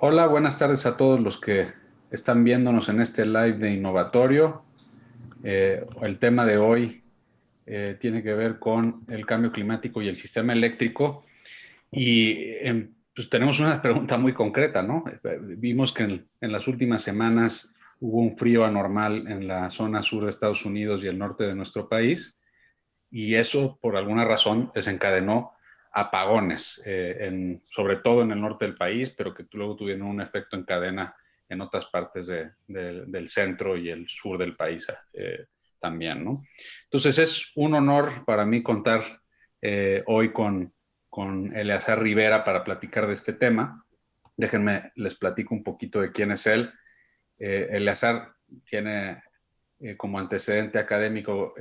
Hola, buenas tardes a todos los que están viéndonos en este live de Innovatorio. El tema de hoy tiene que ver con el cambio climático y el sistema eléctrico. Pues tenemos una pregunta muy concreta, ¿no? Vimos que en las últimas semanas hubo un frío anormal en la zona sur de Estados Unidos y el norte de nuestro país, y eso por alguna razón desencadenó apagones, sobre todo en el norte del país, pero que luego tuvieron un efecto en cadena en otras partes del centro y el sur del país también, ¿no? Entonces es un honor para mí contar hoy con Eleazar Rivera para platicar de este tema. Déjenme, les platico un poquito de quién es él. Eleazar tiene como antecedente académico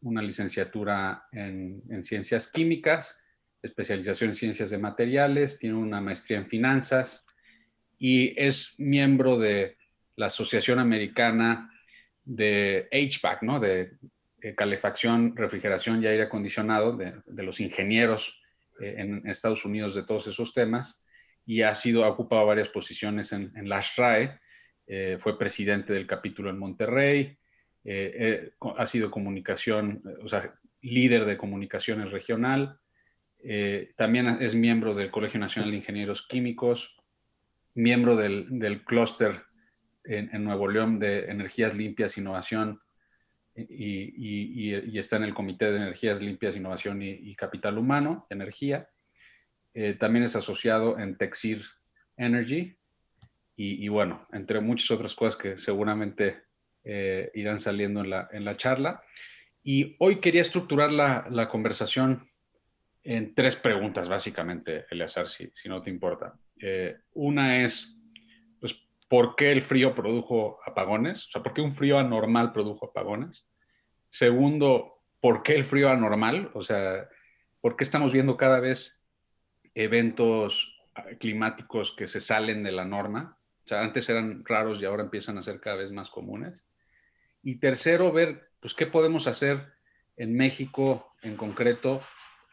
una licenciatura en ciencias químicas, especialización en ciencias de materiales, tiene una maestría en finanzas y es miembro de la Asociación Americana de HVAC, ¿no? De calefacción, refrigeración y aire acondicionado, de los ingenieros en Estados Unidos de todos esos temas, y ha ocupado varias posiciones en la SRAE. Fue presidente del capítulo en Monterrey, ha sido comunicación, o sea, líder de comunicaciones regional. También es miembro del Colegio Nacional de Ingenieros Químicos, miembro del clúster en Nuevo León de Energías Limpias, Innovación, y está en el Comité de Energías Limpias, Innovación y Capital Humano, Energía. También es asociado en Texir Energy, y bueno, entre muchas otras cosas que seguramente irán saliendo en la charla. Y hoy quería estructurar la conversación en tres preguntas, básicamente, Eleazar, si no te importa. Una es, pues, ¿por qué el frío produjo apagones? O sea, ¿por qué un frío anormal produjo apagones? Segundo, ¿por qué el frío anormal? O sea, ¿por qué estamos viendo cada vez eventos climáticos que se salen de la norma? O sea, antes eran raros y ahora empiezan a ser cada vez más comunes. Y tercero, ver, pues, qué podemos hacer en México en concreto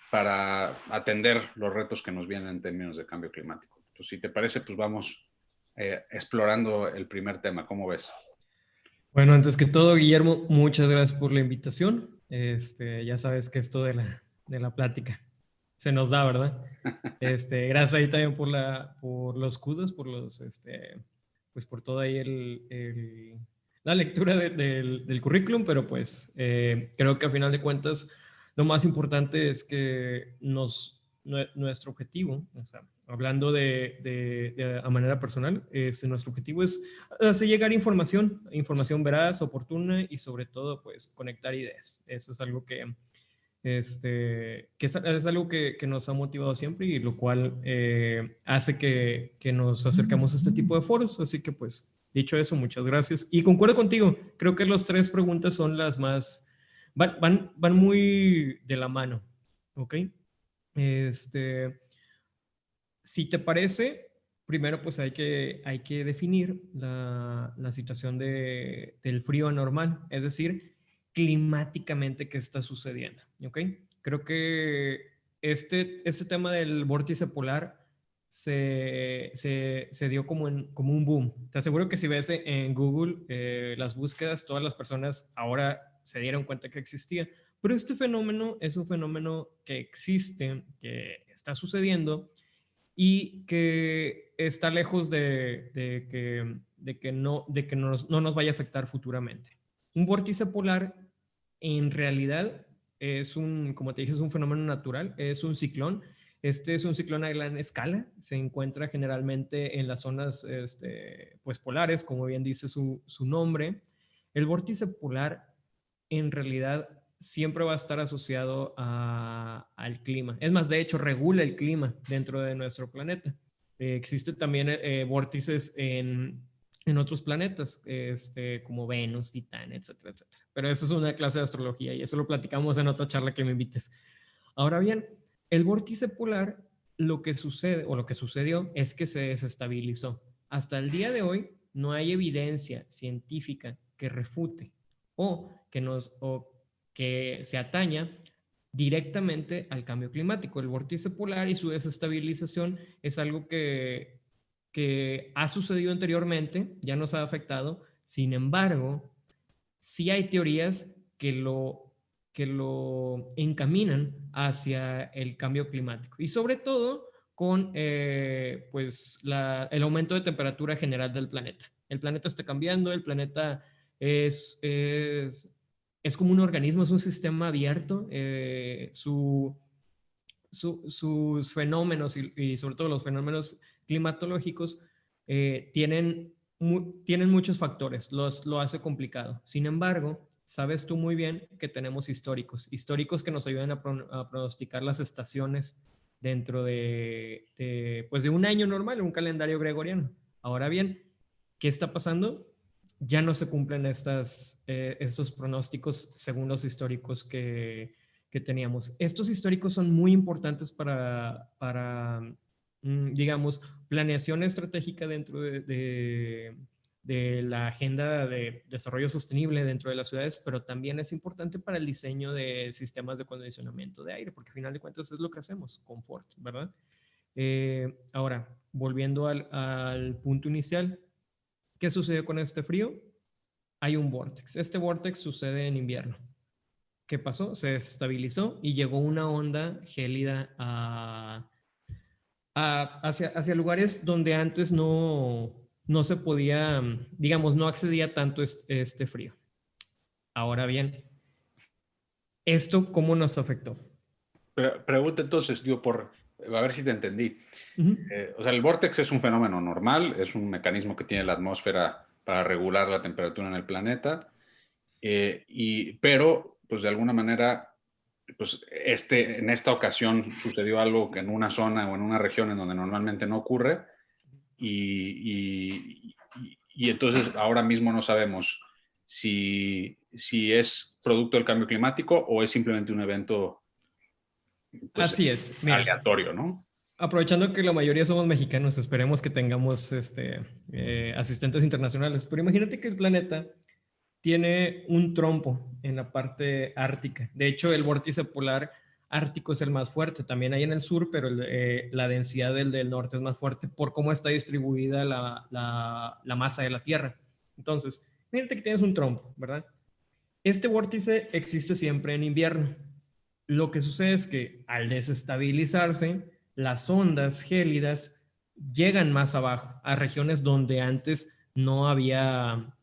para atender los retos que nos vienen en términos de cambio climático. Entonces, si te parece, pues vamos explorando el primer tema. ¿Cómo ves? Bueno, antes que todo, Guillermo, muchas gracias por la invitación. Ya sabes que esto de la plática se nos da, ¿verdad? Gracias ahí también por los kudos, pues por todo ahí la lectura del currículum, pero pues creo que a final de cuentas lo más importante es que nuestro objetivo, o sea, hablando a manera personal, nuestro objetivo es hacer llegar información, información veraz, oportuna y sobre todo pues conectar ideas. Eso es algo que es algo que nos ha motivado siempre y lo cual hace que nos acercamos a este tipo de foros. Así que pues, dicho eso, muchas gracias. Y concuerdo contigo, creo que las tres preguntas son las más, van muy de la mano, ¿ok? Este, si te parece, primero pues hay que definir la situación del frío anormal, es decir, climáticamente qué está sucediendo, ¿ok? Creo que este tema del vórtice polar se dio como un boom. Te aseguro que si ves en Google las búsquedas, todas las personas ahora se dieron cuenta que existía. Pero este fenómeno es un fenómeno que existe, que está sucediendo y que está lejos de que no nos vaya a afectar futuramente. Un vórtice polar en realidad como te dije, es un fenómeno natural, es un ciclón. Este es un ciclón a gran escala, se encuentra generalmente en las zonas pues polares, como bien dice su nombre. El vórtice polar en realidad siempre va a estar asociado al clima. Es más, de hecho, regula el clima dentro de nuestro planeta. Existe también vórtices en otros planetas, como Venus, Titán, etcétera, etcétera. Pero eso es una clase de astrología y eso lo platicamos en otra charla que me invites. Ahora bien, el vórtice polar, lo que sucede o lo que sucedió es que se desestabilizó. Hasta el día de hoy no hay evidencia científica que refute o que se ataña directamente al cambio climático. El vórtice polar y su desestabilización es algo que ha sucedido anteriormente, ya nos ha afectado. Sin embargo, sí hay teorías que lo encaminan hacia el cambio climático y sobre todo con pues el aumento de temperatura general del planeta. El planeta está cambiando, el planeta es, es, es como un organismo, es un sistema abierto. Sus fenómenos y sobre todo los fenómenos climatológicos tienen muchos factores, lo hace complicado. Sin embargo, sabes tú muy bien que tenemos históricos que nos ayudan a pronosticar las estaciones dentro pues de un año normal, un calendario gregoriano. Ahora bien, ¿qué está pasando? Ya no se cumplen estos pronósticos según los históricos que teníamos. Estos históricos son muy importantes para digamos, planeación estratégica dentro de la agenda de desarrollo sostenible dentro de las ciudades, pero también es importante para el diseño de sistemas de acondicionamiento de aire, porque al final de cuentas es lo que hacemos, confort, ¿verdad? Ahora, volviendo al punto inicial, ¿qué sucedió con este frío? Hay un vórtex. Este vórtex sucede en invierno. ¿Qué pasó? Se estabilizó y llegó una onda gélida hacia lugares donde antes no se podía, digamos, no accedía tanto este frío. Ahora bien, ¿esto cómo nos afectó? Pregunta entonces, digo, a ver si te entendí. Uh-huh. O sea, el vórtex es un fenómeno normal, es un mecanismo que tiene la atmósfera para regular la temperatura en el planeta, pero, pues de alguna manera, pues en esta ocasión sucedió algo que en una zona o en una región en donde normalmente no ocurre, y entonces ahora mismo no sabemos si es producto del cambio climático o es simplemente un evento, pues, Así es, mira. aleatorio, ¿no? Aprovechando que la mayoría somos mexicanos, esperemos que tengamos asistentes internacionales. Pero imagínate que el planeta tiene un trompo en la parte ártica. De hecho, el vórtice polar ártico es el más fuerte. También hay en el sur, pero la densidad del norte es más fuerte por cómo está distribuida la masa de la Tierra. Entonces, imagínate que tienes un trompo, ¿verdad? Este vórtice existe siempre en invierno. Lo que sucede es que al desestabilizarse, las ondas gélidas llegan más abajo, a regiones donde antes no había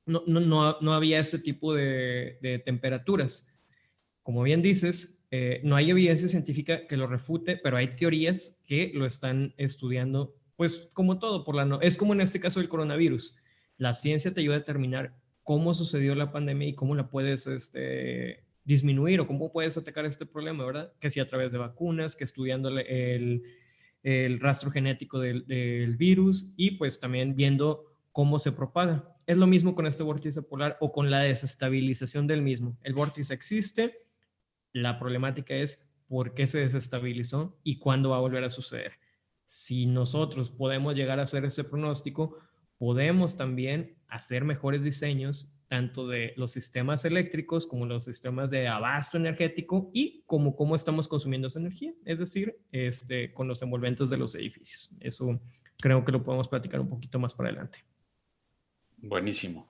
este tipo de temperaturas. Como bien dices, no hay evidencia científica que lo refute, pero hay teorías que lo están estudiando, pues como todo, es como en este caso del coronavirus. La ciencia te ayuda a determinar cómo sucedió la pandemia y cómo la puedes disminuir o cómo puedes atacar este problema, ¿verdad? Que si a través de vacunas, que estudiando el rastro genético del virus y pues también viendo cómo se propaga. Es lo mismo con este vórtice polar o con la desestabilización del mismo. El vórtice existe, la problemática es por qué se desestabilizó y cuándo va a volver a suceder. Si nosotros podemos llegar a hacer ese pronóstico, podemos también hacer mejores diseños tanto de los sistemas eléctricos como los sistemas de abasto energético y como cómo estamos consumiendo esa energía, es decir, con los envolventes de los edificios. Eso creo que lo podemos platicar un poquito más para adelante. Buenísimo.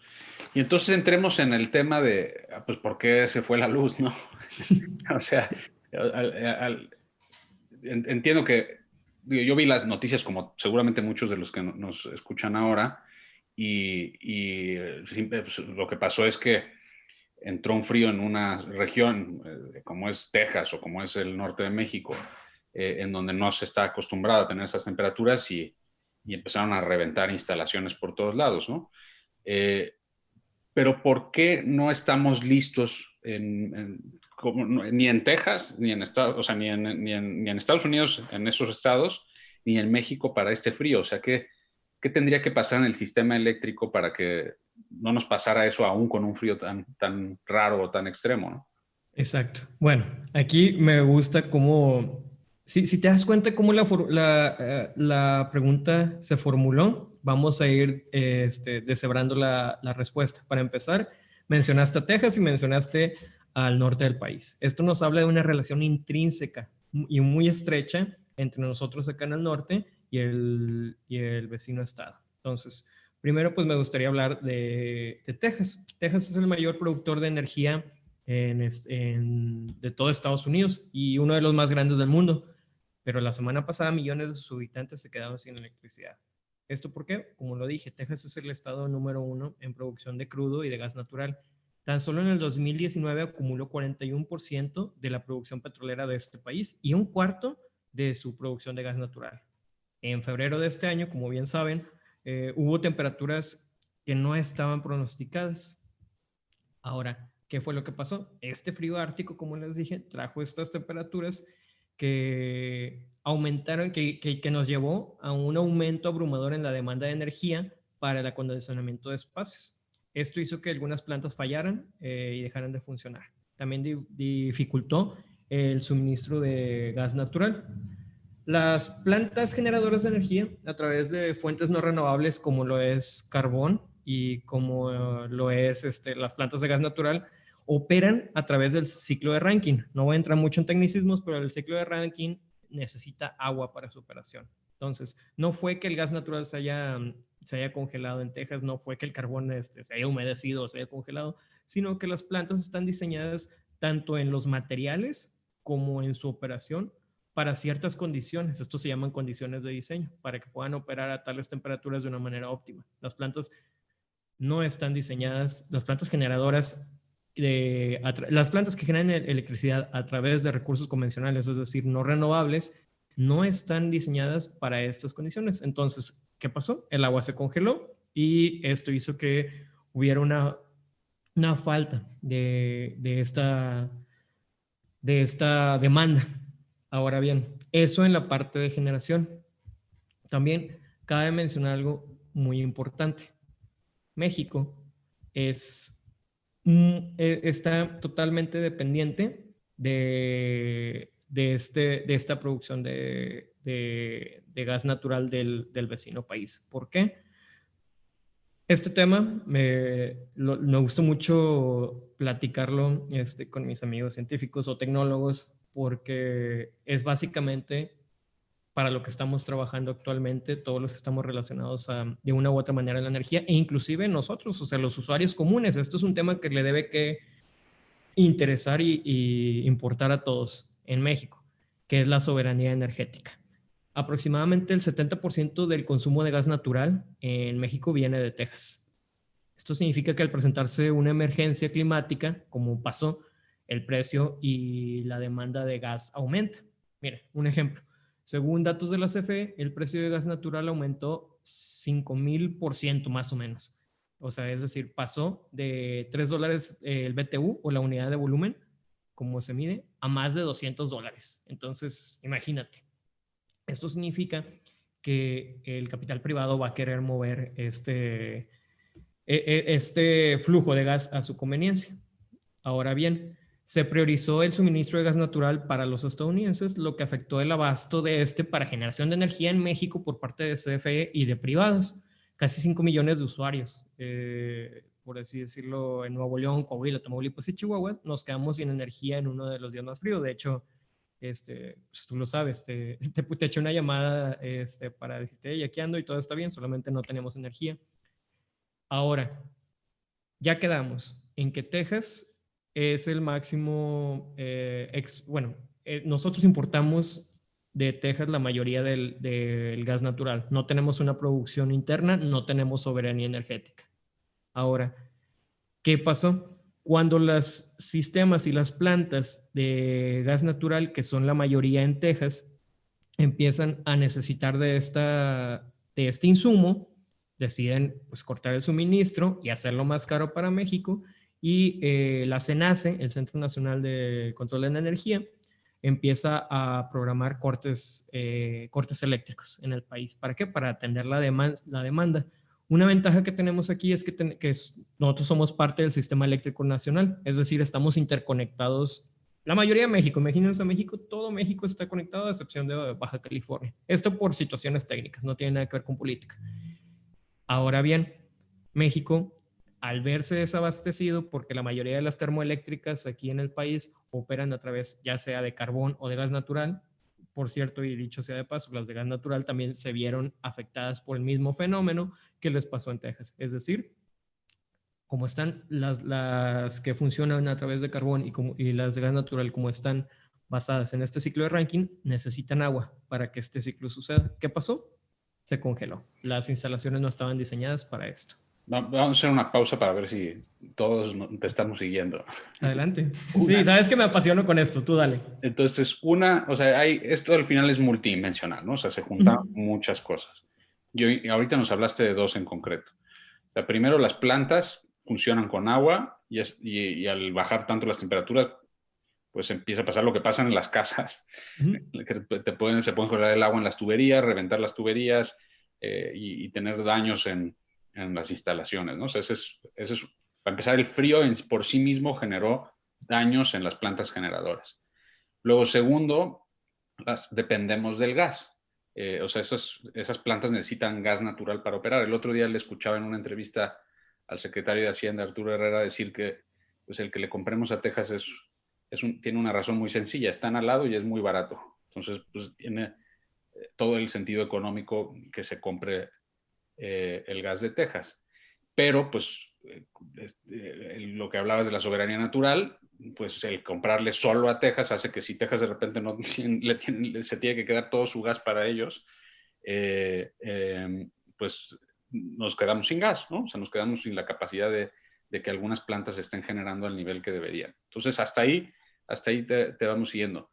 Y entonces entremos en el tema de, pues, ¿por qué se fue la luz, no? O sea, entiendo que yo vi las noticias como seguramente muchos de los que nos escuchan ahora y pues, lo que pasó es que entró un frío en una región como es Texas o como es el norte de México, en donde no se está acostumbrado a tener esas temperaturas y empezaron a reventar instalaciones por todos lados, ¿no? Pero ¿por qué no estamos listos ni en Texas, ni en Estados, o sea, ni en Estados Unidos, en esos estados, ni en México para este frío? O sea, ¿qué tendría que pasar en el sistema eléctrico para que no nos pasara eso aún con un frío tan raro o tan extremo, ¿no? Exacto. Bueno, aquí me gusta cómo, si te das cuenta cómo la pregunta se formuló, vamos a ir deshebrando la respuesta. Para empezar, mencionaste a Texas y mencionaste al norte del país. Esto nos habla de una relación intrínseca y muy estrecha entre nosotros acá en el norte y el vecino estado. Entonces, primero pues me gustaría hablar de Texas. Texas es el mayor productor de energía de todo Estados Unidos y uno de los más grandes del mundo. Pero la semana pasada millones de sus habitantes se quedaron sin electricidad. ¿Esto por qué? Como lo dije, Texas es el estado número 1 en producción de crudo y de gas natural. Tan solo en el 2019 acumuló 41% de la producción petrolera de este país y un cuarto de su producción de gas natural. En febrero de este año, como bien saben, hubo temperaturas que no estaban pronosticadas. Ahora, ¿qué fue lo que pasó? Este frío ártico, como les dije, trajo estas temperaturas que aumentaron, que nos llevó a un aumento abrumador en la demanda de energía para el acondicionamiento de espacios. Esto hizo que algunas plantas fallaran y dejaran de funcionar. También dificultó el suministro de gas natural. Las plantas generadoras de energía a través de fuentes no renovables como lo es carbón y como lo es las plantas de gas natural operan a través del ciclo de Rankine. No voy a entrar mucho en tecnicismos, pero el ciclo de Rankine necesita agua para su operación. Entonces, no fue que el gas natural se haya congelado en Texas, no fue que el carbón se haya humedecido o se haya congelado, sino que las plantas están diseñadas tanto en los materiales como en su operación para ciertas condiciones. Esto se llaman condiciones de diseño, para que puedan operar a tales temperaturas de una manera óptima. Las plantas no están diseñadas, las plantas generadoras, las plantas que generan electricidad a través de recursos convencionales, es decir, no renovables, no están diseñadas para estas condiciones. Entonces, ¿qué pasó? El agua se congeló y esto hizo que hubiera una falta de esta demanda. Ahora bien, eso en la parte de generación. También cabe mencionar algo muy importante. México está totalmente dependiente de esta producción de gas natural del vecino país. ¿Por qué? Este tema me gustó mucho platicarlo con mis amigos científicos o tecnólogos porque es básicamente para lo que estamos trabajando actualmente, todos los que estamos relacionados de una u otra manera a la energía, e inclusive nosotros, o sea, los usuarios comunes. Esto es un tema que le debe que interesar y importar a todos en México, que es la soberanía energética. Aproximadamente el 70% del consumo de gas natural en México viene de Texas. Esto significa que al presentarse una emergencia climática, como pasó, el precio y la demanda de gas aumenta. Mire, un ejemplo. Según datos de la CFE, el precio de gas natural aumentó 5,000% más o menos. O sea, es decir, pasó de $3 el BTU o la unidad de volumen, como se mide, a más de $200. Entonces, imagínate. Esto significa que el capital privado va a querer mover este flujo de gas a su conveniencia. Ahora bien, se priorizó el suministro de gas natural para los estadounidenses, lo que afectó el abasto de para generación de energía en México por parte de CFE y de privados. Casi 5 millones de usuarios, por así decirlo, en Nuevo León, Coahuila, Tamaulipas y Chihuahua, nos quedamos sin energía en uno de los días más fríos. De hecho, pues tú lo sabes, te eché una llamada para decirte, hey, aquí ando y todo está bien, solamente no tenemos energía. Ahora, ya quedamos en que Texas es el máximo, nosotros importamos de Texas la mayoría del gas natural. No tenemos una producción interna, no tenemos soberanía energética. Ahora, ¿qué pasó? Cuando los sistemas y las plantas de gas natural, que son la mayoría en Texas, empiezan a necesitar de este insumo, deciden pues cortar el suministro y hacerlo más caro para México, y la CENACE, el Centro Nacional de Control de la Energía, empieza a programar cortes eléctricos en el país. ¿Para qué? Para atender la demanda. Una ventaja que tenemos aquí es que nosotros somos parte del sistema eléctrico nacional, es decir, estamos interconectados. La mayoría de México, imagínense a México, todo México está conectado a excepción de Baja California. Esto por situaciones técnicas, no tiene nada que ver con política. Ahora bien, México, al verse desabastecido, porque la mayoría de las termoeléctricas aquí en el país operan a través ya sea de carbón o de gas natural, Por cierto, y dicho sea de paso, las de gas natural también se vieron afectadas por el mismo fenómeno que les pasó en Texas. Es decir, como están las que funcionan a través de carbón y las de gas natural, como están basadas en este ciclo de Rankine, necesitan agua para que este ciclo suceda. ¿Qué pasó? Se congeló. Las instalaciones no estaban diseñadas para esto. Vamos a hacer una pausa para ver si todos te estamos siguiendo. Adelante. Sí, Una, sabes que me apasiono con esto. Tú dale. entonces, o sea, esto al final es multidimensional, ¿no? O sea, se juntan muchas cosas. Ahorita nos hablaste de dos en concreto. O sea, primero, las plantas funcionan con agua y al bajar tanto las temperaturas, pues empieza a pasar lo que pasa en las casas. Que se pueden colar el agua en las tuberías, reventar las tuberías y tener daños en las instalaciones, ¿no? O sea, para empezar, el frío por sí mismo generó daños en las plantas generadoras. Luego, segundo, dependemos del gas. O sea, esas plantas necesitan gas natural para operar. El otro día le escuchaba en una entrevista al secretario de Hacienda, Arturo Herrera, decir que pues, el que le compremos a Texas tiene una razón muy sencilla. Están al lado y es muy barato. Entonces, pues tiene todo el sentido económico que se compre el gas de Texas. Pero, pues, lo que hablabas de la soberanía natural, pues el comprarle solo a Texas hace que si Texas de repente no se tiene que quedar todo su gas para ellos, pues nos quedamos sin gas, ¿no? O sea, nos quedamos sin la capacidad de que algunas plantas estén generando al nivel que deberían. Entonces, hasta ahí te vamos siguiendo.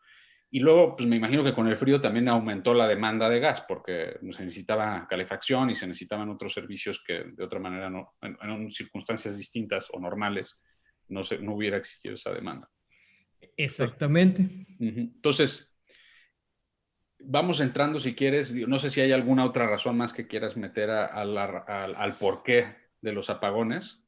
Y luego, pues me imagino que con el frío también aumentó la demanda de gas, porque se necesitaba calefacción y se necesitaban otros servicios que de otra manera en circunstancias distintas o normales no hubiera existido esa demanda. Exactamente. Entonces, vamos entrando si quieres, no sé si hay alguna otra razón más que quieras meter al porqué de los apagones.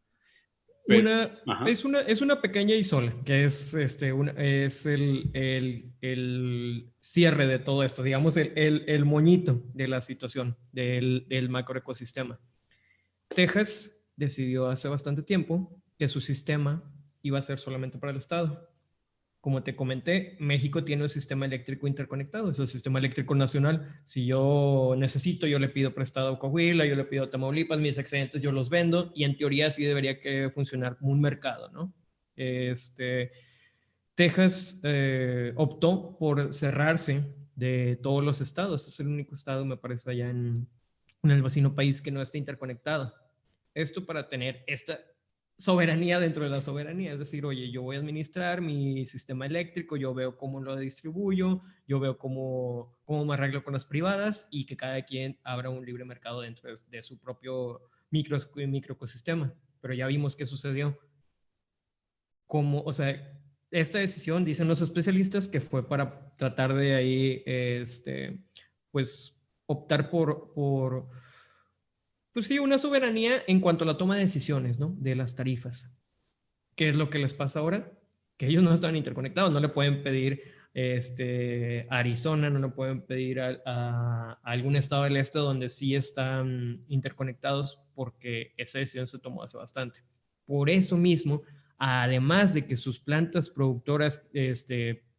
Pero, Es una pequeña isola, que es, es el cierre de todo esto, digamos, el moñito de la situación del macroecosistema. Texas decidió hace bastante tiempo que su sistema iba a ser solamente para el Estado. Como te comenté, México tiene un sistema eléctrico interconectado, es el sistema eléctrico nacional. Si yo necesito, yo le pido prestado a Coahuila, yo le pido a Tamaulipas, mis excedentes yo los vendo y en teoría sí debería que funcionar como un mercado, ¿no? Texas optó por cerrarse de todos los estados. Es el único estado, me parece, allá en el vecino país que no está interconectado. Esto para tener esta soberanía dentro de la soberanía, es decir, oye, yo voy a administrar mi sistema eléctrico, yo veo cómo lo distribuyo, yo veo cómo me arreglo con las privadas y que cada quien abra un libre mercado dentro de su propio microecosistema. Pero ya vimos qué sucedió. O sea, esta decisión, dicen los especialistas, que fue para tratar de ahí, pues, optar pues sí, una soberanía en cuanto a la toma de decisiones, ¿no? De las tarifas. ¿Qué es lo que les pasa ahora? Que ellos no están interconectados, no le pueden pedir a Arizona, no le pueden pedir a algún estado del este donde sí están interconectados porque esa decisión se tomó hace bastante. Por eso mismo, además de que sus plantas productoras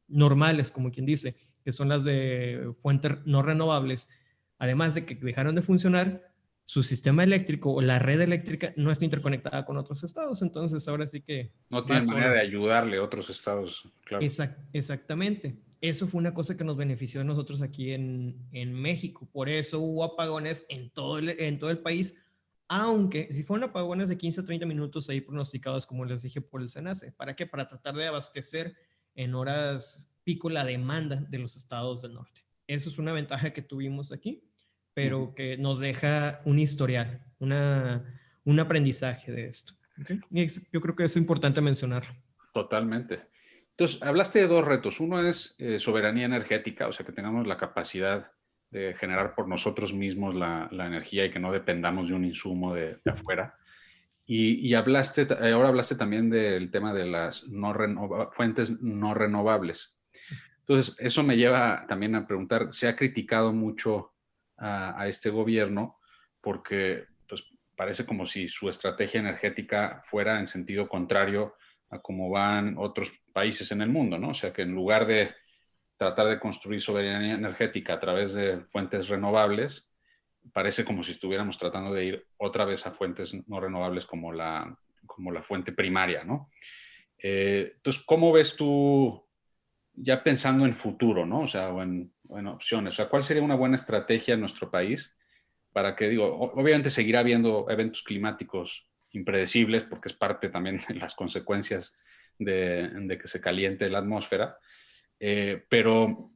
normales, como quien dice, que son las de fuentes no renovables, además de que dejaron de funcionar, su sistema eléctrico o la red eléctrica no está interconectada con otros estados, entonces ahora sí que no va tienen manera solo. de ayudarle a otros estados, claro. Exactamente. Eso fue una cosa que nos benefició a nosotros aquí en México. Por eso hubo apagones en todo el país, aunque si fueron apagones de 15 a 30 minutos ahí pronosticados, como les dije, por el SENACE. ¿Para qué? Para tratar de abastecer en horas pico la demanda de los estados del norte. Eso es una ventaja que tuvimos aquí, pero que nos deja un historial, un aprendizaje de esto. ¿Okay? Y yo creo que es importante mencionarlo. Totalmente. Entonces, hablaste de dos retos. Uno es soberanía energética, o sea, que tengamos la capacidad de generar por nosotros mismos la energía y que no dependamos de un insumo de afuera. Y ahora hablaste también del tema de las fuentes no renovables. Entonces, eso me lleva también a preguntar, se ha criticado mucho a este gobierno porque pues, parece como si su estrategia energética fuera en sentido contrario a cómo van otros países en el mundo, ¿no? O sea, que en lugar tratar de construir soberanía energética a través de fuentes renovables, parece como si estuviéramos tratando de ir otra vez a fuentes no renovables como la fuente primaria, ¿no? Entonces, ¿cómo ves tú, ya pensando en futuro, ¿no? O sea, o en opciones, o sea, ¿cuál sería una buena estrategia en nuestro país para que, digo, obviamente seguirá habiendo eventos climáticos impredecibles, porque es parte también de las consecuencias de que se caliente la atmósfera, pero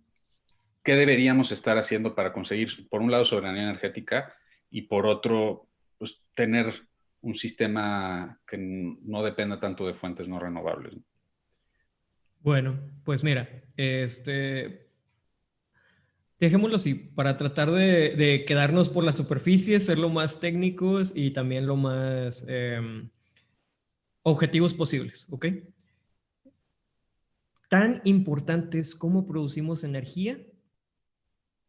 ¿qué deberíamos estar haciendo para conseguir, por un lado, soberanía energética y por otro, pues, tener un sistema que no dependa tanto de fuentes no renovables? Bueno, pues mira, dejémoslo así, para tratar de quedarnos por la superficie, ser lo más técnicos y también lo más objetivos posibles, ¿ok? Tan importante es cómo producimos energía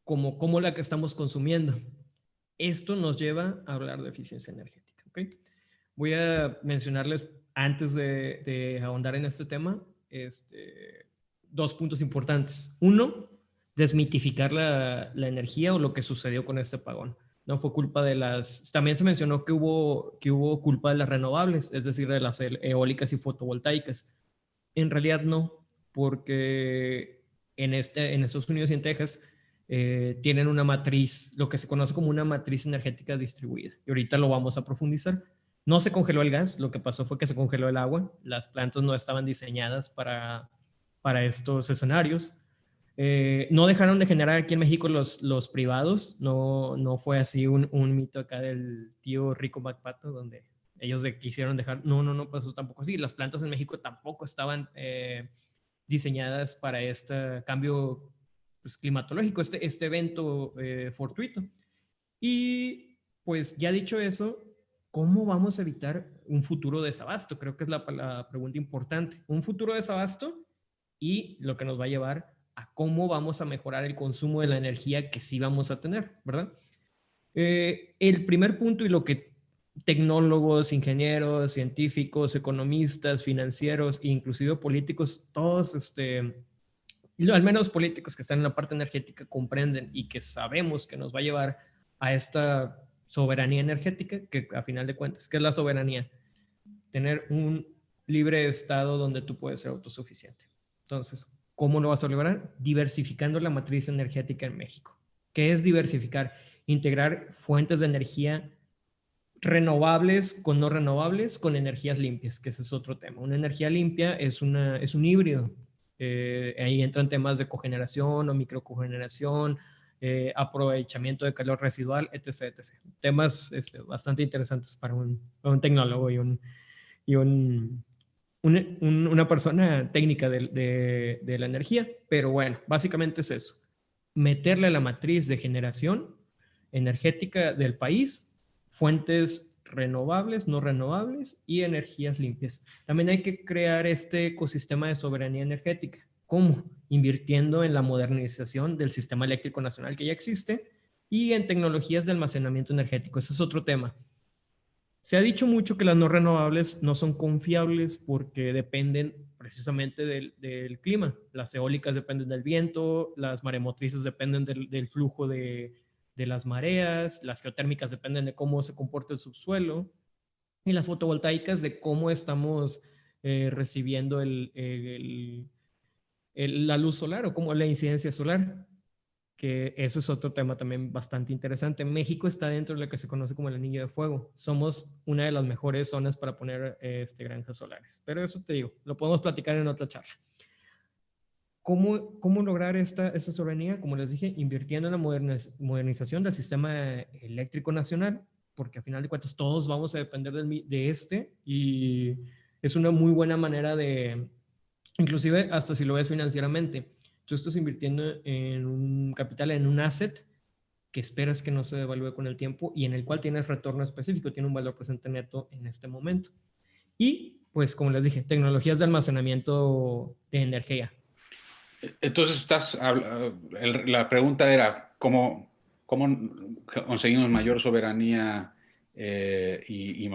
como cómo la que estamos consumiendo. Esto nos lleva a hablar de eficiencia energética, ¿ok? Voy a mencionarles, antes de ahondar en este tema, dos puntos importantes. Uno, desmitificar la energía o lo que sucedió con este apagón. No fue culpa de las... También se mencionó que hubo culpa de las renovables, es decir, de las eólicas y fotovoltaicas. En realidad no, porque en Estados Unidos y en Texas tienen una matriz, lo que se conoce como una matriz energética distribuida. Y ahorita lo vamos a profundizar. No se congeló el gas, lo que pasó fue que se congeló el agua. Las plantas no estaban diseñadas para estos escenarios. No dejaron de generar aquí en México los privados, no fue así un mito acá del tío Rico MacPato, donde ellos quisieron dejar, no pasó tampoco así. Las plantas en México tampoco estaban diseñadas para este cambio pues, climatológico, este evento fortuito. Y pues ya dicho eso, ¿cómo vamos a evitar un futuro desabasto? Creo que es la pregunta importante. Un futuro desabasto y lo que nos va a llevar a cómo vamos a mejorar el consumo de la energía que sí vamos a tener, ¿verdad? El primer punto y lo que tecnólogos, ingenieros, científicos, economistas, financieros e inclusive políticos, todos, al menos políticos que están en la parte energética comprenden y que sabemos que nos va a llevar a esta soberanía energética, que a final de cuentas, ¿qué es la soberanía? Tener un libre estado donde tú puedes ser autosuficiente. Entonces, ¿cómo lo vas a lograr? Diversificando la matriz energética en México. ¿Qué es diversificar? Integrar fuentes de energía renovables con no renovables con energías limpias, que ese es otro tema. Una energía limpia es un híbrido. Ahí entran temas de cogeneración o microcogeneración, aprovechamiento de calor residual, etc. etc. Temas bastante interesantes para un tecnólogo y una persona técnica de la energía. Pero bueno, básicamente es eso. Meterle a la matriz de generación energética del país fuentes renovables, no renovables y energías limpias. También hay que crear este ecosistema de soberanía energética. ¿Cómo? Invirtiendo en la modernización del sistema eléctrico nacional que ya existe y en tecnologías de almacenamiento energético. Ese es otro tema. Se ha dicho mucho que las no renovables no son confiables porque dependen precisamente del clima. Las eólicas dependen del viento, las maremotrices dependen del flujo de las mareas, las geotérmicas dependen de cómo se comporta el subsuelo y las fotovoltaicas de cómo estamos recibiendo la luz solar o cómo la incidencia solar, que eso es otro tema también bastante interesante. México está dentro de lo que se conoce como el anillo de fuego. Somos una de las mejores zonas para poner granjas solares. Pero eso te digo, lo podemos platicar en otra charla. ¿Cómo lograr esta soberanía? Como les dije, invirtiendo en la modernización del sistema eléctrico nacional, porque a final de cuentas todos vamos a depender de y es una muy buena manera de, inclusive hasta si lo ves financieramente, tú estás invirtiendo en un capital, en un asset que esperas que no se devalúe con el tiempo y en el cual tienes retorno específico, tiene un valor presente neto en este momento. Y pues como les dije, tecnologías de almacenamiento de energía. Entonces, la pregunta era, ¿cómo conseguimos mayor soberanía y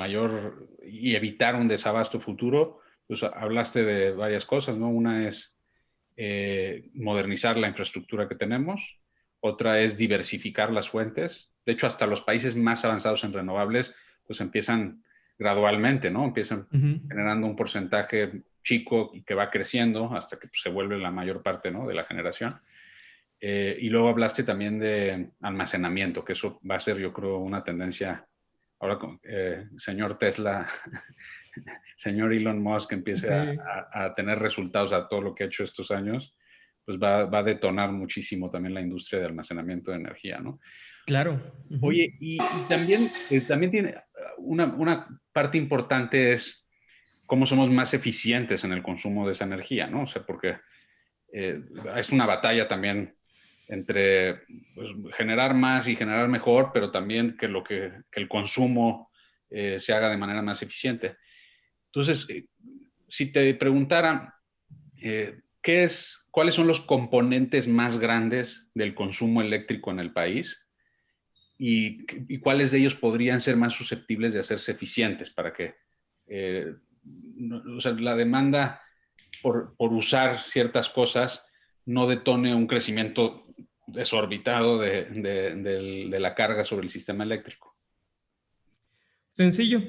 evitar un desabasto futuro? Pues hablaste de varias cosas, ¿no? Una es modernizar la infraestructura que tenemos. Otra es diversificar las fuentes. De hecho, hasta los países más avanzados en renovables, pues empiezan gradualmente, ¿no? Empiezan generando un porcentaje chico y que va creciendo hasta que pues, se vuelve la mayor parte, ¿no? De la generación. Y luego hablaste también de almacenamiento, que eso va a ser, yo creo, una tendencia. Ahora, señor Tesla, señor Elon Musk empiece Sí, a tener resultados a todo lo que ha hecho estos años, pues va a detonar muchísimo también la industria de almacenamiento de energía, ¿no? claro. Oye, y también tiene una parte importante es cómo somos más eficientes en el consumo de esa energía, ¿no? O sea, porque es una batalla también entre pues, generar más y generar mejor, pero también que el consumo se haga de manera más eficiente. Entonces, si te preguntara, ¿cuáles son los componentes más grandes del consumo eléctrico en el país? Y cuáles de ellos podrían ser más susceptibles de hacerse eficientes para que o sea, la demanda por usar ciertas cosas no detone un crecimiento desorbitado de la carga sobre el sistema eléctrico. Sencillo,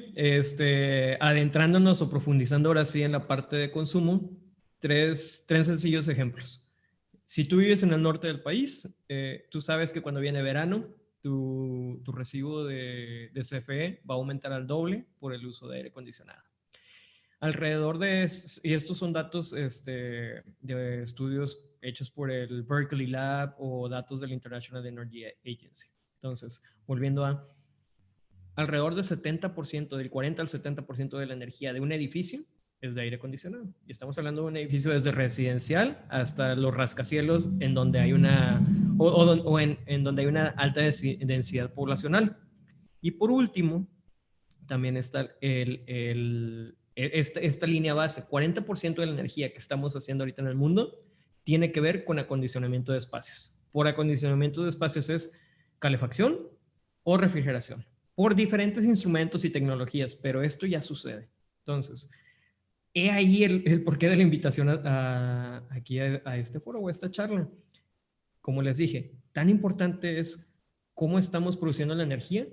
adentrándonos o profundizando ahora sí en la parte de consumo, tres sencillos ejemplos. Si tú vives en el norte del país, tú sabes que cuando viene verano, tu recibo de CFE va a aumentar al doble por el uso de aire acondicionado. Alrededor de, y estos son datos de estudios hechos por el Berkeley Lab o datos del International Energy Agency. Entonces, volviendo a alrededor del 70%, del 40 al 70% de la energía de un edificio es de aire acondicionado. Y estamos hablando de un edificio desde residencial hasta los rascacielos en donde hay una, en donde hay una alta densidad poblacional. Y por último, también está esta línea base, 40% de la energía que estamos haciendo ahorita en el mundo tiene que ver con acondicionamiento de espacios. Por acondicionamiento de espacios es calefacción o refrigeración, por diferentes instrumentos y tecnologías, pero esto ya sucede. Entonces, he ahí el porqué de la invitación aquí a este foro o a esta charla. Como les dije, tan importante es cómo estamos produciendo la energía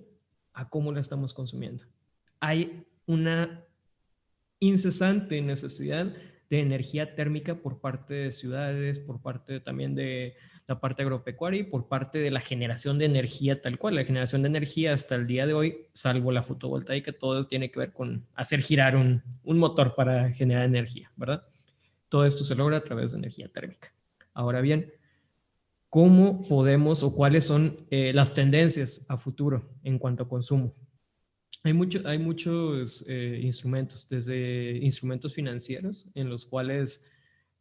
a cómo la estamos consumiendo. Hay una incesante necesidad de energía térmica por parte de ciudades, por parte también de la parte agropecuaria y por parte de la generación de energía tal cual. La generación de energía hasta el día de hoy, salvo la fotovoltaica, todo tiene que ver con hacer girar un motor para generar energía, ¿verdad? Todo esto se logra a través de energía térmica. Ahora bien, ¿cómo podemos o cuáles son las tendencias a futuro en cuanto a consumo? Hay muchos instrumentos, desde instrumentos financieros en los cuales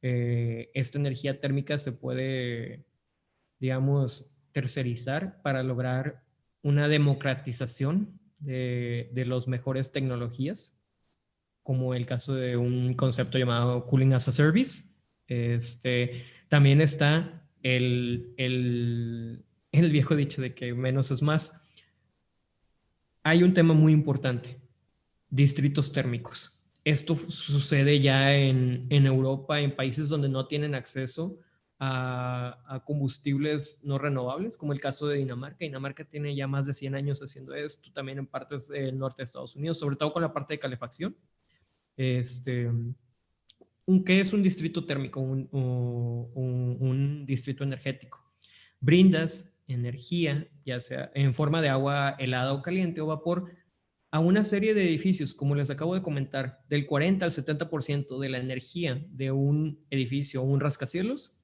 esta energía térmica se puede, digamos, tercerizar para lograr una democratización de las mejores tecnologías, como el caso de un concepto llamado Cooling as a Service. También está el viejo dicho de que menos es más. Hay un tema muy importante, distritos térmicos. Esto sucede ya en Europa, en países donde no tienen acceso a combustibles no renovables, como el caso de Dinamarca. Dinamarca tiene ya más de 100 años haciendo esto, también en partes del norte de Estados Unidos, sobre todo con la parte de calefacción. ¿Qué es un distrito térmico? Un distrito energético. Brindas energía, ya sea en forma de agua helada o caliente o vapor, a una serie de edificios, como les acabo de comentar, del 40 al 70% de la energía de un edificio o un rascacielos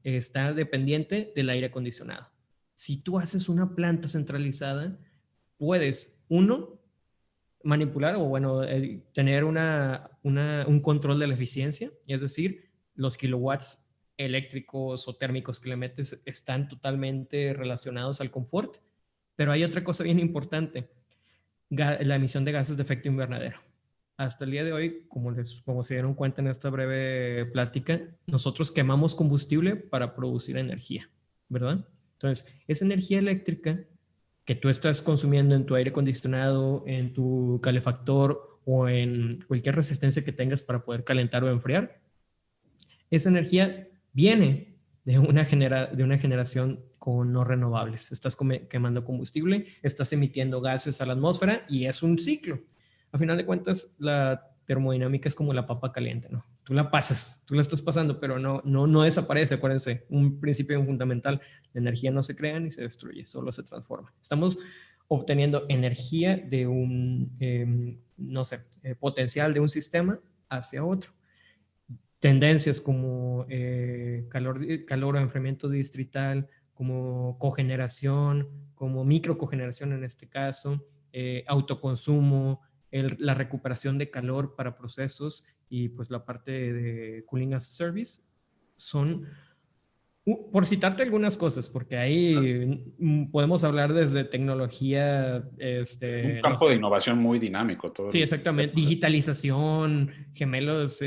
está dependiente del aire acondicionado. Si tú haces una planta centralizada, puedes, uno, manipular o, bueno, tener un control de la eficiencia, es decir, los kilowatts eléctricos o térmicos que le metes están totalmente relacionados al confort. Pero hay otra cosa bien importante, la emisión de gases de efecto invernadero. Hasta el día de hoy, como se dieron cuenta en esta breve plática, nosotros quemamos combustible para producir energía, ¿verdad? Entonces, esa energía eléctrica que tú estás consumiendo en tu aire acondicionado, en tu calefactor o en cualquier resistencia que tengas para poder calentar o enfriar, esa energía viene de una generación con no renovables. Estás quemando combustible, estás emitiendo gases a la atmósfera y es un ciclo. A final de cuentas, la termodinámica es como la papa caliente, ¿no? Tú la pasas, tú la estás pasando, pero no desaparece. Acuérdense, un principio fundamental: la energía no se crea ni se destruye, solo se transforma. Estamos obteniendo energía de un, no sé, potencial de un sistema hacia otro. Tendencias como calor o enfriamiento distrital, como cogeneración, como microcogeneración en este caso, autoconsumo, la recuperación de calor para procesos y pues la parte de cooling as a service son, por citarte algunas cosas, porque ahí podemos hablar desde tecnología, Un no campo de sé. innovación muy dinámico. Sí, exactamente. Digitalización, gemelos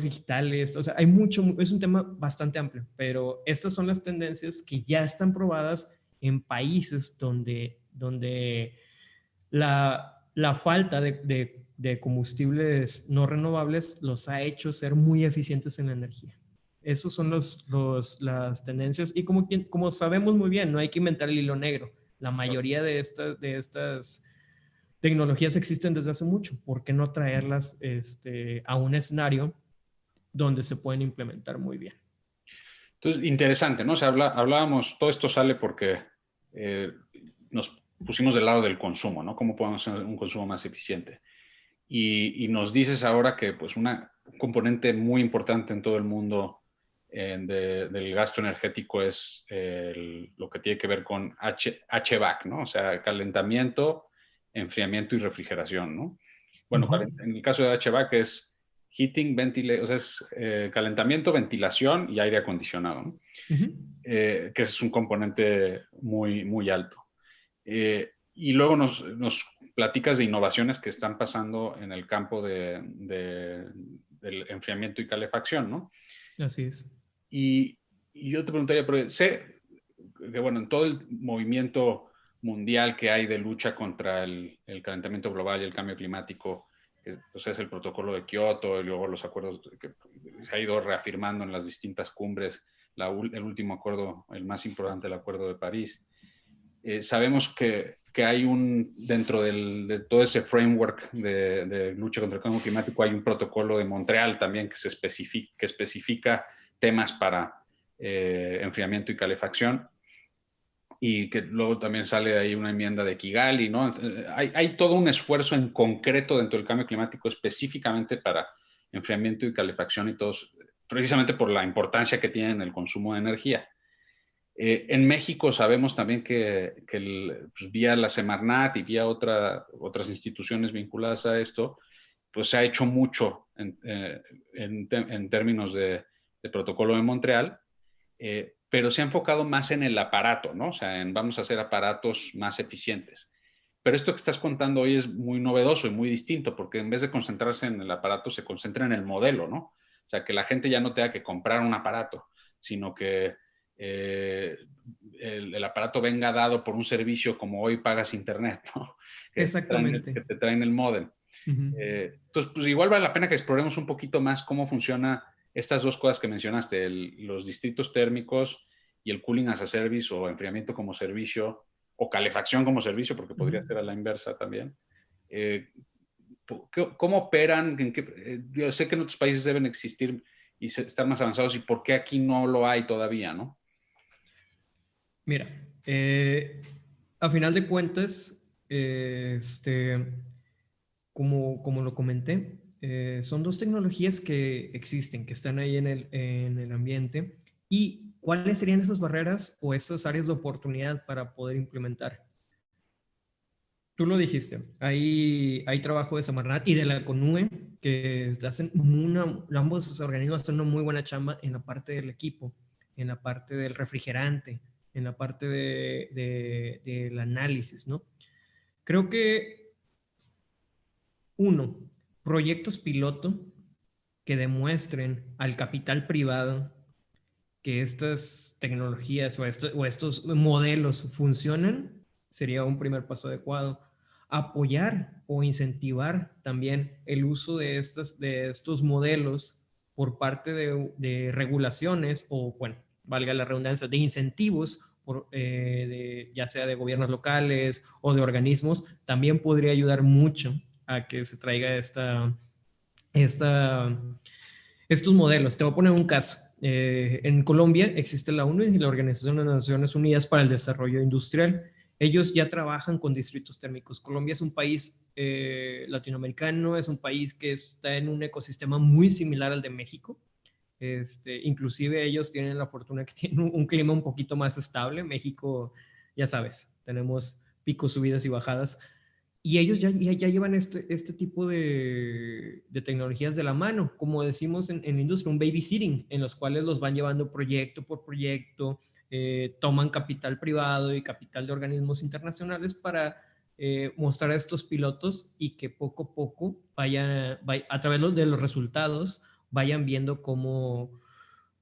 digitales. O sea, hay mucho, es un tema bastante amplio, pero estas son las tendencias que ya están probadas en países donde la falta de combustibles no renovables los ha hecho ser muy eficientes en la energía. Esos son las tendencias y como sabemos muy bien, no hay que inventar el hilo negro. La mayoría de estas tecnologías existen desde hace mucho. ¿Por qué no traerlas a un escenario donde se pueden implementar muy bien? Entonces, interesante, ¿no? O sea, hablábamos, todo esto sale porque nos pusimos del lado del consumo, ¿no? ¿Cómo podemos hacer un consumo más eficiente? Y nos dices ahora que pues un componente muy importante en todo el mundo del gasto energético es lo que tiene que ver con HVAC, ¿no? O sea, calentamiento, enfriamiento y refrigeración, ¿no? Bueno, en el caso de HVAC es heating, ventilation, o sea, es calentamiento, ventilación y aire acondicionado, ¿no? Que ese es un componente muy, muy alto. Y luego nos platicas de innovaciones que están pasando en el campo del enfriamiento y calefacción, ¿no? Así es. Y yo te preguntaría, pero sé que, bueno, en todo el movimiento mundial que hay de lucha contra el calentamiento global y el cambio climático, que pues, es el protocolo de Kioto y luego los acuerdos que se ha ido reafirmando en las distintas cumbres, el último acuerdo, el más importante, el Acuerdo de París. Sabemos que hay dentro de todo ese framework de lucha contra el cambio climático, hay un protocolo de Montreal también que especifica temas para enfriamiento y calefacción, y que luego también sale de ahí una enmienda de Kigali, ¿no? Hay todo un esfuerzo en concreto dentro del cambio climático específicamente para enfriamiento y calefacción y todos, precisamente por la importancia que tienen el consumo de energía. En México sabemos también que pues, vía la Semarnat y vía otras instituciones vinculadas a esto, pues se ha hecho mucho en términos de protocolo de Montreal, pero se ha enfocado más en el aparato, ¿no? O sea, vamos a hacer aparatos más eficientes. Pero esto que estás contando hoy es muy novedoso y muy distinto, porque en vez de concentrarse en el aparato, se concentra en el modelo, ¿no? O sea, que la gente ya no tenga que comprar un aparato, sino que el aparato venga dado por un servicio como hoy pagas internet, ¿no? Exactamente. Que te traen el módem. Entonces, pues igual vale la pena que exploremos un poquito más cómo funciona estas dos cosas que mencionaste, los distritos térmicos y el cooling as a service o enfriamiento como servicio o calefacción como servicio, porque podría ser a la inversa también. ¿Cómo operan? Yo sé que en otros países deben existir y estar más avanzados, y por qué aquí no lo hay todavía, ¿no? Mira, a final de cuentas, como lo comenté, son dos tecnologías que existen, que están ahí en el ambiente. ¿Y cuáles serían esas barreras o esas áreas de oportunidad para poder implementar? Tú lo dijiste, hay trabajo de Semarnat y de la CONUE que hacen ambos organismos hacen una muy buena chamba en la parte del equipo, en la parte del refrigerante, en la parte del análisis, ¿no? Creo que, uno, proyectos piloto que demuestren al capital privado que estas tecnologías o estos modelos funcionan, sería un primer paso adecuado. Apoyar o incentivar también el uso de estos modelos por parte de regulaciones o, bueno, valga la redundancia, de incentivos, ya sea de gobiernos locales o de organismos, también podría ayudar mucho a que se traiga estos modelos. Te voy a poner un caso. En Colombia existe la ONU y la Organización de las Naciones Unidas para el Desarrollo Industrial. Ellos ya trabajan con distritos térmicos. Colombia es un país latinoamericano, es un país que está en un ecosistema muy similar al de México. Inclusive ellos tienen la fortuna que tienen un clima un poquito más estable. México, ya sabes, tenemos picos, subidas y bajadas. Y ellos ya llevan este tipo de tecnologías de la mano, como decimos en la industria, un babysitting, en los cuales los van llevando proyecto por proyecto, toman capital privado y capital de organismos internacionales para mostrar a estos pilotos y que poco a poco a través de los resultados, vayan viendo cómo,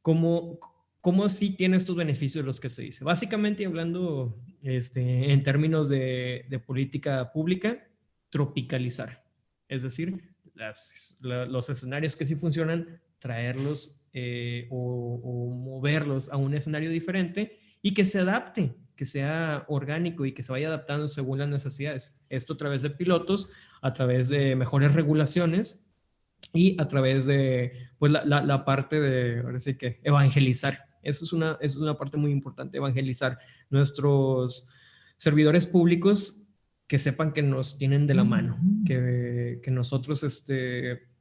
cómo sí tiene estos beneficios los que se dice. Básicamente hablando en términos de política pública, tropicalizar. Es decir, los escenarios que sí funcionan, traerlos o moverlos a un escenario diferente y que se adapte, que sea orgánico y que se vaya adaptando según las necesidades. Esto a través de pilotos, a través de mejores regulaciones y a través de pues, la parte de, ahora sí que, evangelizar. Eso es una parte muy importante, evangelizar nuestros servidores públicos que sepan que nos tienen de la mano, que nosotros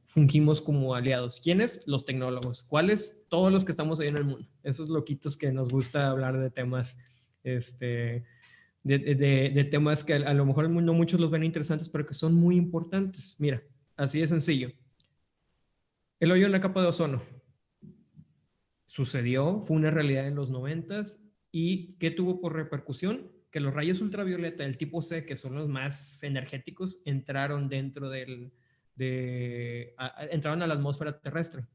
fungimos como aliados. ¿Quiénes? Los tecnólogos. ¿Cuáles? Todos los que estamos ahí en el mundo. Esos loquitos que nos gusta hablar de temas, de temas que a lo mejor no muchos los ven interesantes, pero que son muy importantes. Mira, así de sencillo. El hoyo en la capa de ozono sucedió, fue una realidad en los 90s y ¿qué tuvo por repercusión? Que los rayos ultravioleta del tipo C, que son los más energéticos, entraron entraron a la atmósfera terrestre.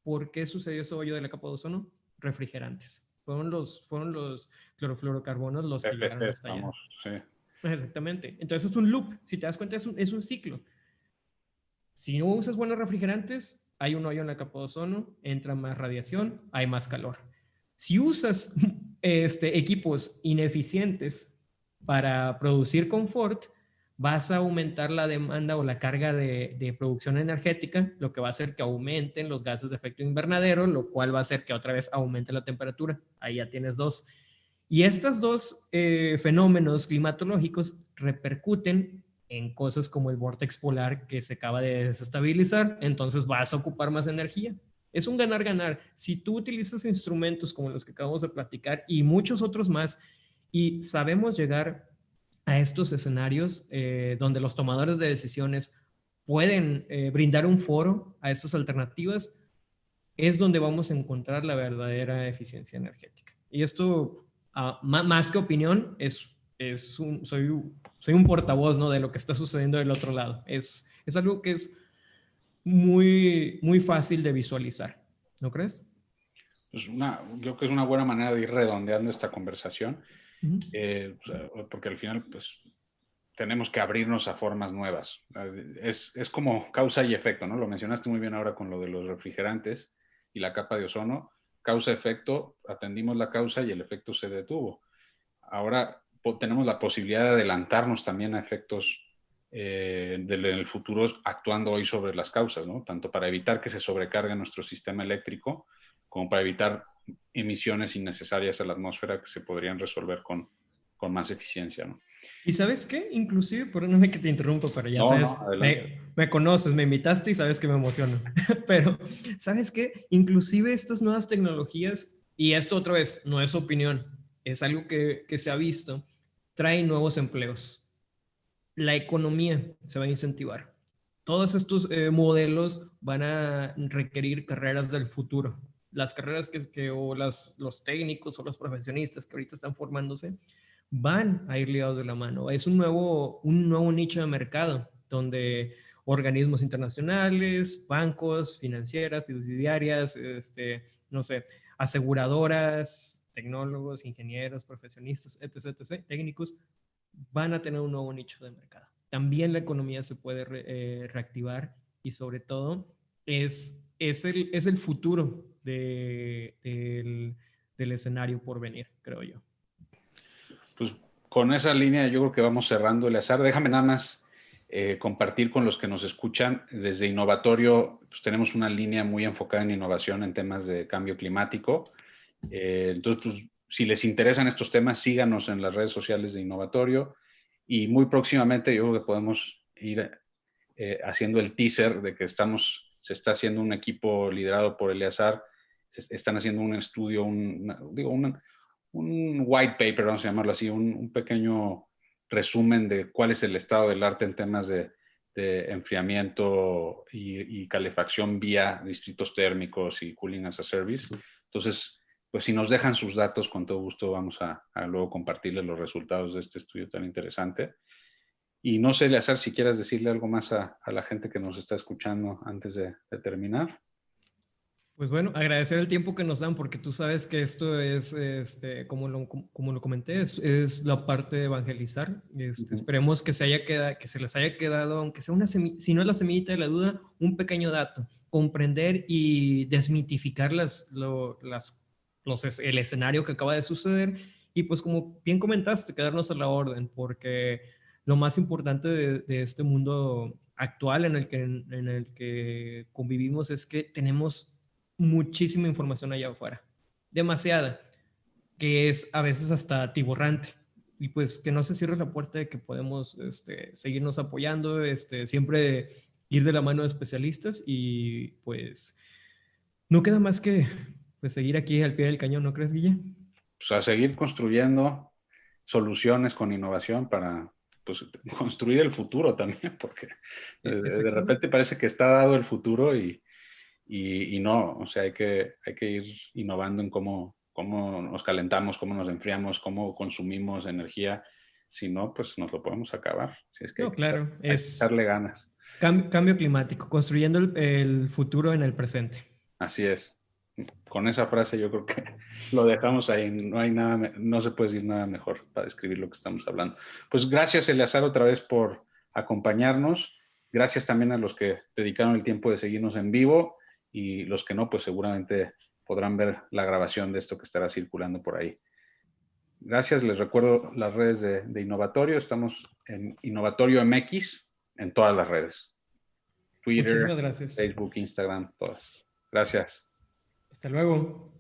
¿Por qué sucedió ese hoyo de la capa de ozono? Refrigerantes. Fueron los clorofluorocarbonos los que llegaron hasta allá. Vamos, sí. Exactamente. Entonces es un loop. Si te das cuenta, es un ciclo. Si no usas buenos refrigerantes, hay un hoyo en la capa de ozono, entra más radiación, hay más calor. Si usas equipos ineficientes para producir confort, vas a aumentar la demanda o la carga de producción energética, lo que va a hacer que aumenten los gases de efecto invernadero, lo cual va a hacer que otra vez aumente la temperatura. Ahí ya tienes dos. Y estos dos fenómenos climatológicos repercuten en cosas como el vórtex polar que se acaba de desestabilizar, entonces vas a ocupar más energía. Es un ganar-ganar. Si tú utilizas instrumentos como los que acabamos de platicar y muchos otros más, y sabemos llegar a estos escenarios donde los tomadores de decisiones pueden brindar un foro a estas alternativas, es donde vamos a encontrar la verdadera eficiencia energética. Y esto, más que opinión, soy un portavoz, ¿no?, de lo que está sucediendo del otro lado. Es algo que es muy, muy fácil de visualizar, ¿no crees? Pues yo creo que es una buena manera de ir redondeando esta conversación, porque al final, pues, tenemos que abrirnos a formas nuevas. Es como causa y efecto, ¿no? Lo mencionaste muy bien ahora con lo de los refrigerantes y la capa de ozono. Causa-efecto, atendimos la causa y el efecto se detuvo. Ahora tenemos la posibilidad de adelantarnos también a efectos del futuro actuando hoy sobre las causas, ¿no? Tanto para evitar que se sobrecargue nuestro sistema eléctrico como para evitar emisiones innecesarias a la atmósfera que se podrían resolver con más eficiencia, ¿no? ¿Y sabes qué? Inclusive, perdóname que te interrumpo, pero ya No, sabes, adelante. me conoces, me invitaste y sabes que me emociono. Pero, ¿sabes qué? Inclusive estas nuevas tecnologías, y esto otra vez, no es opinión, es algo que se ha visto, traen nuevos empleos. La economía se va a incentivar. Todos estos modelos van a requerir carreras del futuro. Las carreras o los técnicos o los profesionistas que ahorita están formándose van a ir ligados de la mano. Es un nuevo nicho de mercado donde organismos internacionales, bancos, financieras, fiduciarias, no sé, aseguradoras, tecnólogos, ingenieros, profesionistas, etc., etc., técnicos, van a tener un nuevo nicho de mercado. También la economía se puede reactivar y sobre todo es es el futuro del escenario por venir, creo yo. Pues con esa línea yo creo que vamos cerrando el azar. Déjame nada más compartir con los que nos escuchan. Desde Innovatorio, pues tenemos una línea muy enfocada en innovación en temas de cambio climático. Entonces, pues, si les interesan estos temas, síganos en las redes sociales de Innovatorio y muy próximamente yo creo que podemos ir haciendo el teaser de que se está haciendo un equipo liderado por Eleazar, están haciendo un estudio, un white paper, vamos a llamarlo así, un pequeño resumen de cuál es el estado del arte en temas de enfriamiento y calefacción vía distritos térmicos y cooling as a service. Entonces, pues si nos dejan sus datos, con todo gusto vamos a luego compartirles los resultados de este estudio tan interesante. Y no sé, Eleazar, si quieras decirle algo más a la gente que nos está escuchando antes de terminar. Pues bueno, agradecer el tiempo que nos dan porque tú sabes que esto es, como lo comenté, es la parte de evangelizar. Esperemos que se les haya quedado, aunque sea si no es la semillita de la duda, un pequeño dato. Comprender y desmitificar el escenario que acaba de suceder y pues como bien comentaste, quedarnos a la orden porque lo más importante de este mundo actual en el que convivimos es que tenemos muchísima información allá afuera, demasiada, que es a veces hasta atiborrante. Y pues que no se cierre la puerta de que podemos seguirnos apoyando, siempre ir de la mano de especialistas y pues no queda más que pues, seguir aquí al pie del cañón, ¿no crees, Guille? Pues a seguir construyendo soluciones con innovación para pues, construir el futuro también, porque de repente parece que está dado el futuro y no, o sea, hay que ir innovando en cómo nos calentamos, cómo nos enfriamos, cómo consumimos energía. Si no, pues nos lo podemos acabar. Si es que No, claro, hay que echarle ganas. Cambio climático, construyendo el futuro en el presente. Así es. Con esa frase yo creo que lo dejamos ahí. No hay nada, no se puede decir nada mejor para describir lo que estamos hablando. Pues gracias, Eleazar, otra vez por acompañarnos. Gracias también a los que dedicaron el tiempo de seguirnos en vivo y los que no, pues seguramente podrán ver la grabación de esto que estará circulando por ahí. Gracias, les recuerdo las redes de Innovatorio. Estamos en Innovatorio MX en todas las redes. Twitter, muchísimas gracias. Facebook, Instagram, todas. Gracias. Hasta luego.